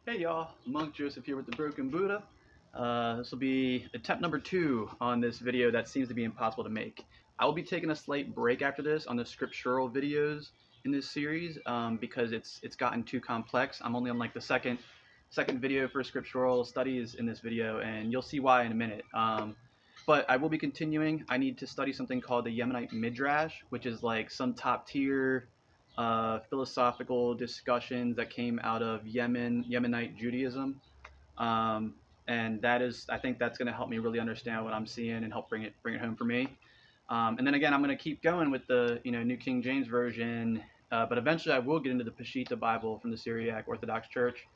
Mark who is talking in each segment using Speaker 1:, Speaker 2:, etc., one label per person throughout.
Speaker 1: Hey y'all, Monk Joseph here with the Broken Buddha. This will be attempt number 2 on this video that seems to be impossible to make. I will be taking a slight break after this on the scriptural videos in this series because it's gotten too complex. I'm only on like the second video for scriptural studies in this video, and you'll see why in a minute. But I will be continuing. I need to study something called the Yemenite Midrash, which is like some top tier philosophical discussions that came out of Yemenite Judaism. Um, and I think that's going to help me really understand what I'm seeing and help bring it home for me. And then again, I'm going to keep going with the New King James Version, but eventually I will get into the Peshitta Bible from the Syriac Orthodox Church,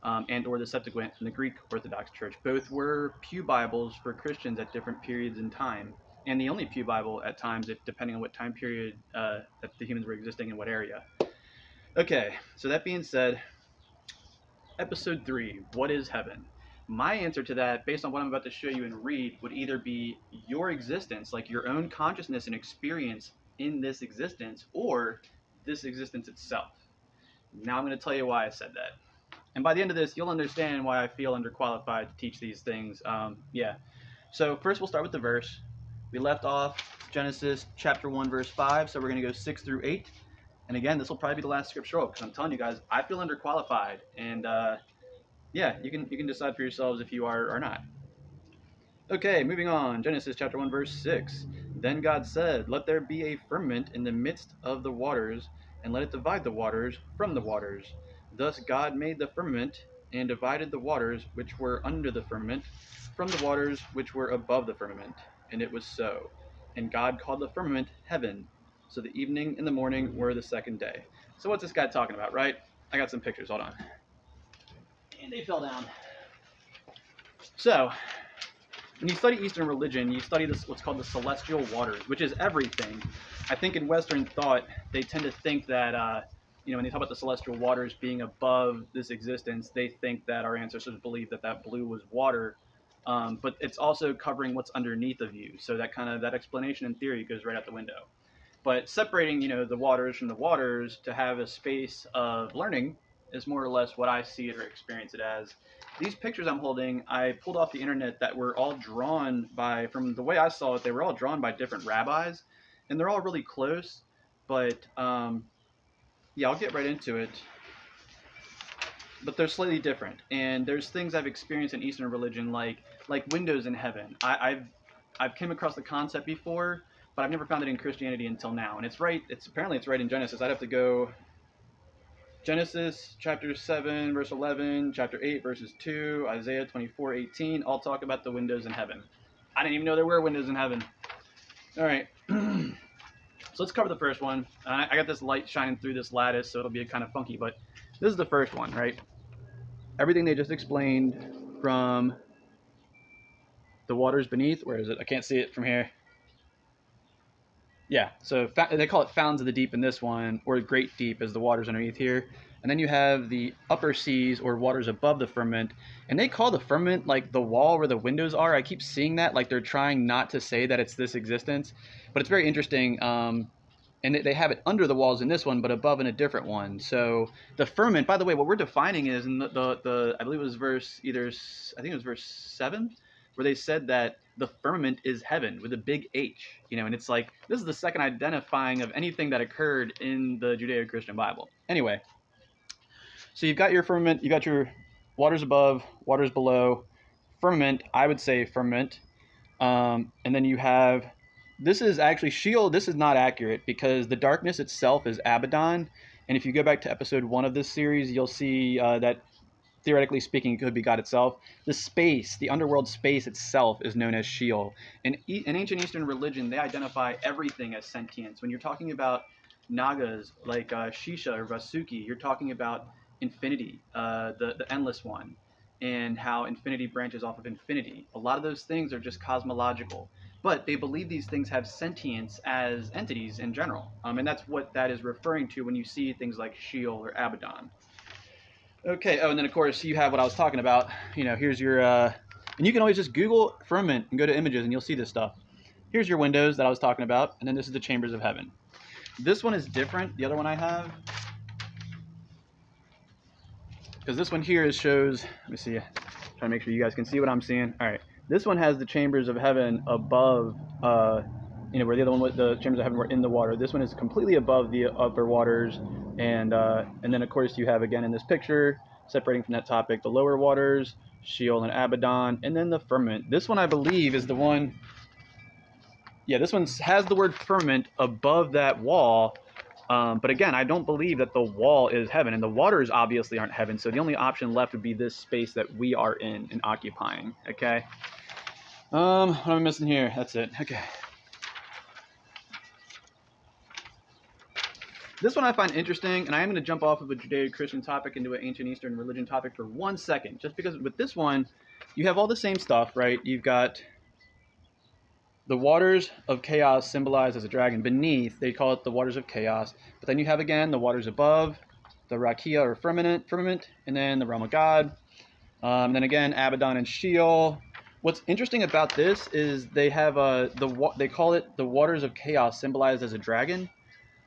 Speaker 1: and or the Septuagint from the Greek Orthodox Church. Both were pew Bibles for Christians at different periods in time, and the only pew Bible at times, depending on what time period that the humans were existing in what area. Okay, so that being said, episode 3, what is heaven? My answer to that, based on what I'm about to show you and read, would either be your existence, like your own consciousness and experience in this existence, or this existence itself. Now I'm going to tell you why I said that. And by the end of this, you'll understand why I feel underqualified to teach these things. So first we'll start with the verse. We left off Genesis chapter 1, verse 5, so we're going to go 6 through 8. And again, this will probably be the last scriptural, because I'm telling you guys, I feel underqualified. And you can decide for yourselves if you are or not. Okay, moving on. Genesis chapter 1, verse 6. Then God said, "Let there be a firmament in the midst of the waters, and let it divide the waters from the waters." Thus God made the firmament, and divided the waters which were under the firmament from the waters which were above the firmament. And it was so. And God called the firmament heaven. So the evening and the morning were the second day. So what's this guy talking about, right? I got some pictures, hold on. And they fell down. So, when you study Eastern religion, you study what's called the celestial waters, which is everything. I think in Western thought, they tend to think that, when they talk about the celestial waters being above this existence, they think that our ancestors believed that blue was water. But it's also covering what's underneath of you. So that explanation in theory goes right out the window. But separating, the waters from the waters to have a space of learning is more or less what I see it or experience it as. These pictures I'm holding, I pulled off the internet that were all drawn from the way I saw it, they were all drawn by different rabbis, and they're all really close. But I'll get right into it. But they're slightly different, and there's things I've experienced in Eastern religion, like windows in heaven. I've came across the concept before, but I've never found it in Christianity until now. And apparently it's right in Genesis. I'd have to go Genesis chapter 7, verse 11, chapter 8, verses 2, Isaiah 24:18, all talk about the windows in heaven. I didn't even know there were windows in heaven. All right. So let's cover the first one. I got this light shining through this lattice, so it'll be kind of funky, but this is the first one, right? Everything they just explained from the waters beneath. Where is it? I can't see it from here. Yeah, so they call it fountains of the deep in this one, or great deep as the waters underneath here. And then you have the upper seas, or waters above the firmament. And they call the firmament like the wall where the windows are. I keep seeing that, like they're trying not to say that it's this existence. But it's very interesting. And they have it under the walls in this one, but above in a different one. So the firmament, by the way, what we're defining is in the I believe it was verse 7, where they said that the firmament is heaven with a big H, and it's like, this is the second identifying of anything that occurred in the Judeo-Christian Bible. Anyway, so you've got your firmament, you've got your waters above, waters below, firmament, I would say firmament, and then you have, this is actually Sheol. This is not accurate because the darkness itself is Abaddon, and if you go back to episode 1 of this series, you'll see that theoretically speaking, it could be God itself. The space, the underworld space itself, is known as Sheol. In ancient Eastern religion, they identify everything as sentience. When you're talking about Nagas like Shisha or Vasuki, you're talking about infinity, the endless one, and how infinity branches off of infinity. A lot of those things are just cosmological, but they believe these things have sentience as entities in general. And that's what that is referring to when you see things like Sheol or Abaddon. Okay, and then of course you have what I was talking about. Here's your, and you can always just Google firmament and go to images and you'll see this stuff. Here's your windows that I was talking about, and then this is the chambers of heaven. This one is different. The other one I have because this one here shows, let me see, trying to make sure you guys can see what I'm seeing. All right, this one has the chambers of heaven above, where the other one, the chambers of heaven were in the water. This one is completely above the upper waters, and then of course you have again in this picture, separating from that topic, the lower waters, Sheol and Abaddon, and then the firmament. This one I believe is the one, yeah, this one has the word firmament above that wall. But again, I don't believe that the wall is heaven, and the waters obviously aren't heaven. So the only option left would be this space that we are in and occupying. Okay. What am I missing here? That's it. Okay. This one I find interesting, and I am going to jump off of a Judeo-Christian topic into an ancient Eastern religion topic for 1 second, just because with this one, you have all the same stuff, right? You've got the waters of chaos symbolized as a dragon. Beneath, they call it the waters of chaos. But then you have, again, the waters above, the Rakia or firmament, and then the realm of God. Then again, Abaddon and Sheol. What's interesting about this is they have they call it the waters of chaos symbolized as a dragon.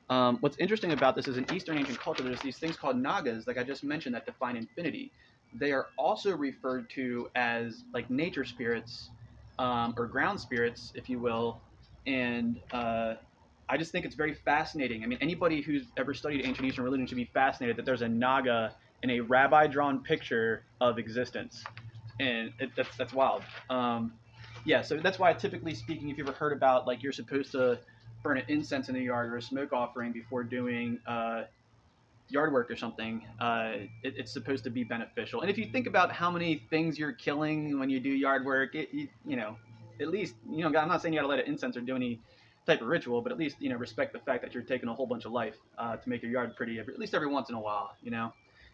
Speaker 1: What's interesting about this is in Eastern ancient culture, there's these things called nagas, like I just mentioned, that define infinity. They are also referred to as like nature spirits, or ground spirits, if you will. And I just think it's very fascinating. I mean, anybody who's ever studied ancient Eastern religion should be fascinated that there's a naga in a rabbi-drawn picture of existence. And that's wild. Yeah, so that's why, typically speaking, if you ever heard about, like, you're supposed to burn an incense in the yard or a smoke offering before doing yard work or something, it's supposed to be beneficial. And if you think about how many things you're killing when you do yard work, at least, I'm not saying you got to light an incense or do any type of ritual, but at least, respect the fact that you're taking a whole bunch of life to make your yard pretty, at least every once in a while,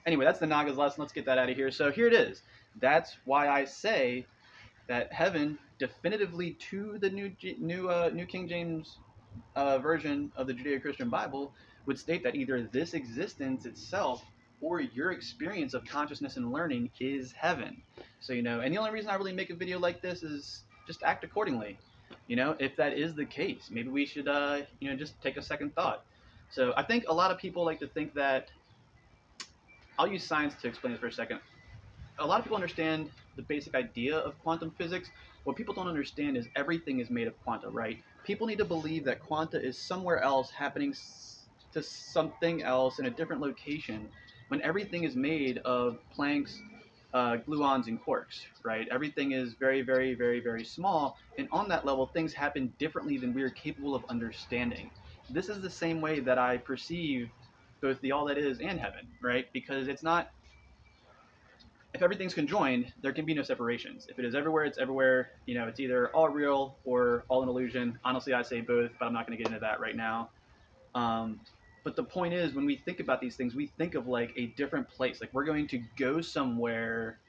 Speaker 1: Anyway, that's the Naga's lesson. Let's get that out of here. So here it is. That's why I say that heaven, definitively to the New King James version of the Judeo-Christian Bible, would state that either this existence itself or your experience of consciousness and learning is heaven. So, and the only reason I really make a video like this is just act accordingly. If that is the case, maybe we should, just take a second thought. So I think a lot of people like to think that, I'll use science to explain this for a second. A lot of people understand the basic idea of quantum physics. What people don't understand is everything is made of quanta, right? People need to believe that quanta is somewhere else, happening to something else in a different location, when everything is made of Planck's gluons and quarks, right? Everything is very, very, very, very small, and on that level, things happen differently than we are capable of understanding. This is the same way that I perceive both the all that is and heaven, right? Because it's not, if everything's conjoined, there can be no separations. If it is everywhere, it's everywhere. It's either all real or all an illusion. Honestly, I say both, but I'm not going to get into that right now. But the point is, when we think about these things, we think of like a different place. Like we're going to go somewhere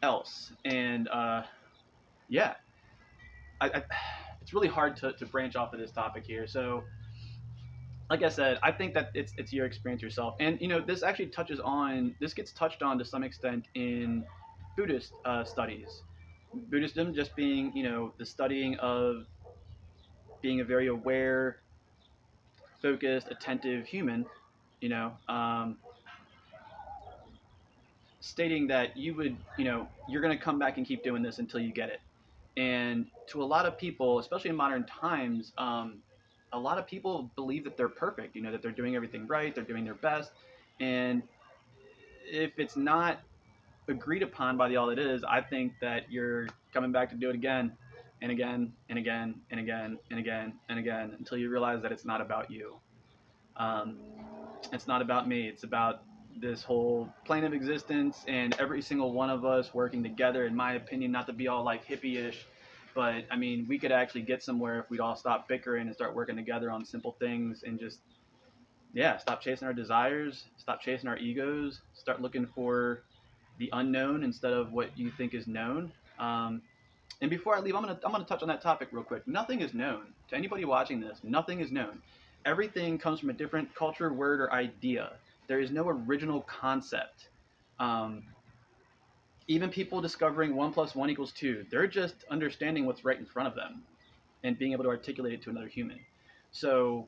Speaker 1: else. And yeah, it's really hard to branch off of this topic here. So like I said, I think that it's your experience yourself, and this actually this gets touched on to some extent in Buddhist studies. Buddhism just being the studying of being a very aware, focused, attentive human, you know, um, stating that you're going to come back and keep doing this until you get it. And to a lot of people, especially in modern times, a lot of people believe that they're perfect, that they're doing everything right, they're doing their best. And if it's not agreed upon by the all it is, I think that you're coming back to do it again and again and again and again and again and again until you realize that it's not about you. Um, it's not about me. It's about this whole plane of existence and every single one of us working together, in my opinion, not to be all like hippie-ish, but I mean, we could actually get somewhere if we'd all stop bickering and start working together on simple things and just, yeah, stop chasing our desires, stop chasing our egos, start looking for the unknown instead of what you think is known. And before I leave, I'm gonna touch on that topic real quick. Nothing is known. To anybody watching this, nothing is known. Everything comes from a different culture, word, or idea. There is no original concept. Um, Even people discovering 1 + 1 = 2, they're just understanding what's right in front of them and being able to articulate it to another human. So,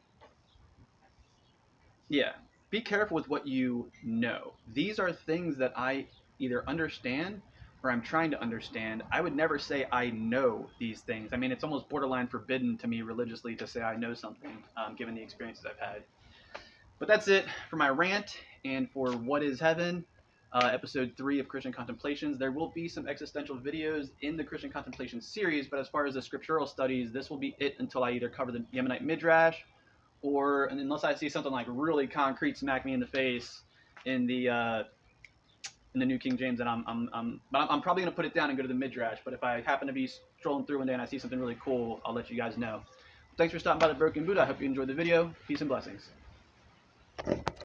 Speaker 1: yeah. be careful with what you know. These are things that I either understand or I'm trying to understand. I would never say I know these things. I mean, it's almost borderline forbidden to me religiously to say I know something, given the experiences I've had. But that's it for my rant and for What is Heaven, episode 3 of Christian Contemplations. There will be some existential videos in the Christian Contemplations series, but as far as the scriptural studies, this will be it until I either cover the Yemenite Midrash or, and unless I see something like really concrete smack me in the face in the New King James, and I'm probably gonna put it down and go to the Midrash. But if I happen to be strolling through one day and I see something really cool, I'll let you guys know. Thanks for stopping by the Broken Buddha. I hope you enjoyed the video. Peace and blessings.